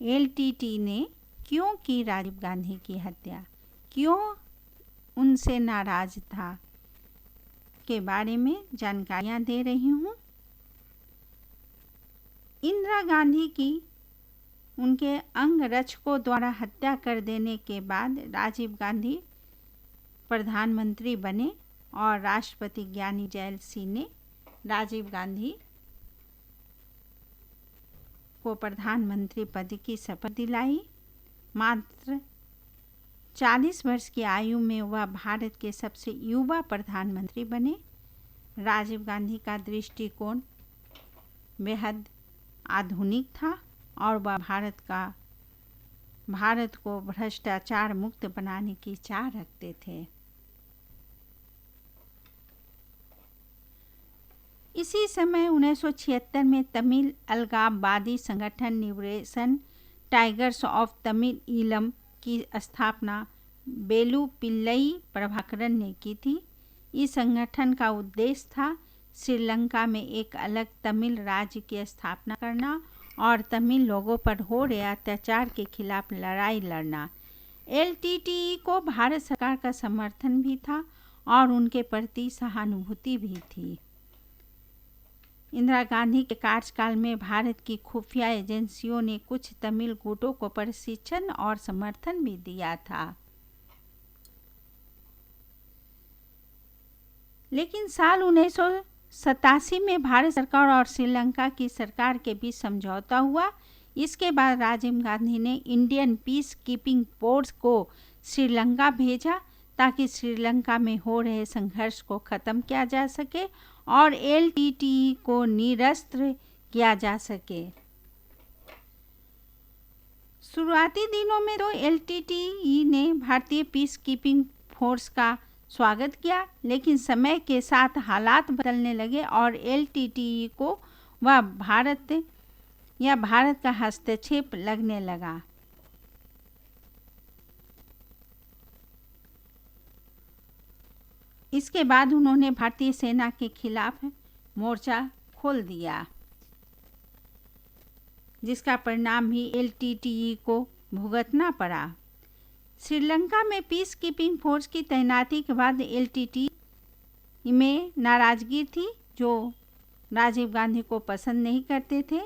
LTT ने क्यों की राजीव गांधी की हत्या, क्यों उनसे नाराज था, के बारे में जानकारियां दे रही हूँ। इंदिरा गांधी की उनके अंगरक्षकों द्वारा हत्या कर देने के बाद राजीव गांधी प्रधानमंत्री बने और राष्ट्रपति ज्ञानी जैल सिंह ने राजीव गांधी को प्रधानमंत्री पद की शपथ दिलाई। मात्र 40 वर्ष की आयु में वह भारत के सबसे युवा प्रधानमंत्री बने। राजीव गांधी का दृष्टिकोण बेहद आधुनिक था और वह भारत को भ्रष्टाचार मुक्त बनाने की चाह रखते थे। इसी समय 1976 में तमिल अलगाववादी संगठन liberation tigers of Tamil Eelam की स्थापना वेलु पिल्लई प्रभाकरन ने की थी। इस संगठन का उद्देश्य था श्रीलंका में एक अलग तमिल राज्य की स्थापना करना और तमिल लोगों पर हो रहे अत्याचार के खिलाफ लड़ाई लड़ना। एलटीटीई को भारत सरकार का समर्थन भी था और उनके प्रति सहानुभूति भी थी। इंदिरा गांधी के कार्यकाल में भारत की खुफिया एजेंसियों ने कुछ तमिल गुटों को प्रशिक्षण और समर्थन भी दिया था। लेकिन साल 1987 में भारत सरकार और श्रीलंका की सरकार के बीच समझौता हुआ। इसके बाद राजीव गांधी ने इंडियन पीस कीपिंग फोर्स को श्रीलंका भेजा ताकि श्रीलंका में हो रहे संघर्ष को खत्म किया जा सके और एलटीटीई को निरस्त्र किया जा सके। शुरुआती दिनों में तो एलटीटीई ने भारतीय पीस कीपिंग फोर्स का स्वागत किया, लेकिन समय के साथ हालात बदलने लगे और एलटीटीई को वह भारत का हस्तक्षेप लगने लगा। इसके बाद उन्होंने भारतीय सेना के खिलाफ मोर्चा खोल दिया, जिसका परिणाम भी एलटीटीई को भुगतना पड़ा। श्रीलंका में पीस कीपिंग फोर्स की तैनाती के बाद एलटीटीई में नाराजगी थी, जो राजीव गांधी को पसंद नहीं करते थे।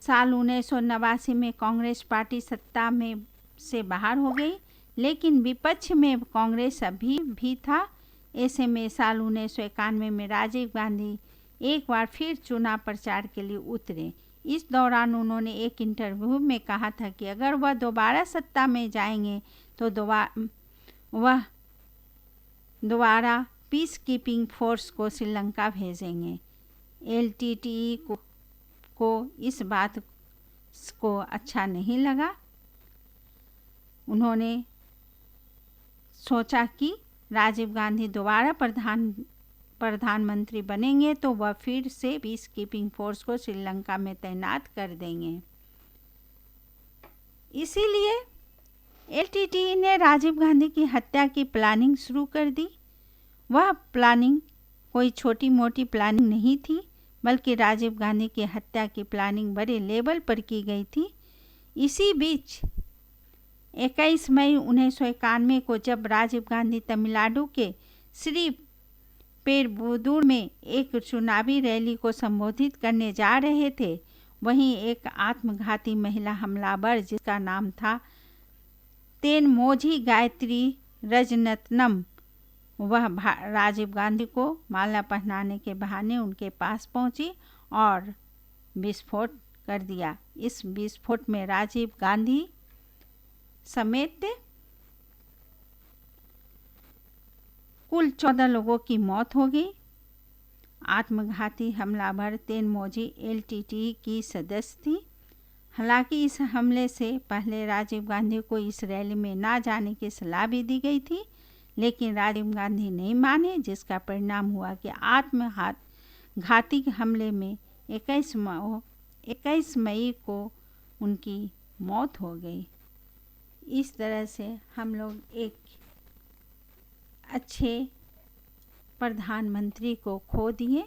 साल 1989 में कांग्रेस पार्टी सत्ता में से बाहर हो गई, लेकिन विपक्ष में कांग्रेस अभी भी था। ऐसे में साल 1991 में राजीव गांधी एक बार फिर चुनाव प्रचार के लिए उतरे। इस दौरान उन्होंने एक इंटरव्यू में कहा था कि अगर वह दोबारा सत्ता में जाएंगे तो वह दोबारा पीस कीपिंग फोर्स को श्रीलंका भेजेंगे। एलटीटीई को इस बात को अच्छा नहीं लगा। उन्होंने सोचा कि राजीव गांधी दोबारा प्रधानमंत्री बनेंगे तो वह फिर से पीस कीपिंग फोर्स को श्रीलंका में तैनात कर देंगे। इसीलिए एलटीटीई ने राजीव गांधी की हत्या की प्लानिंग शुरू कर दी। वह प्लानिंग कोई छोटी मोटी प्लानिंग नहीं थी, बल्कि राजीव गांधी की हत्या की प्लानिंग बड़े लेवल पर की गई थी। इसी बीच 21 मई 1991 को जब राजीव गांधी तमिलनाडु के श्री पेरुंबदूर में एक चुनावी रैली को संबोधित करने जा रहे थे, वहीं एक आत्मघाती महिला हमलावर जिसका नाम था तेनमोझी गायत्री रजनतनम, वह राजीव गांधी को माला पहनाने के बहाने उनके पास पहुंची और विस्फोट कर दिया। इस विस्फोट में राजीव गांधी समेत कुल 14 लोगों की मौत हो गई। आत्मघाती हमलावर तेनमोझी एलटीटीई की सदस्य थी। हालांकि इस हमले से पहले राजीव गांधी को इस रैली में ना जाने की सलाह भी दी गई थी, लेकिन राजीव गांधी नहीं माने, जिसका परिणाम हुआ कि आत्मघाती हमले में 21 मई को उनकी मौत हो गई। इस तरह से हम लोग एक अच्छे प्रधानमंत्री को खो दिए।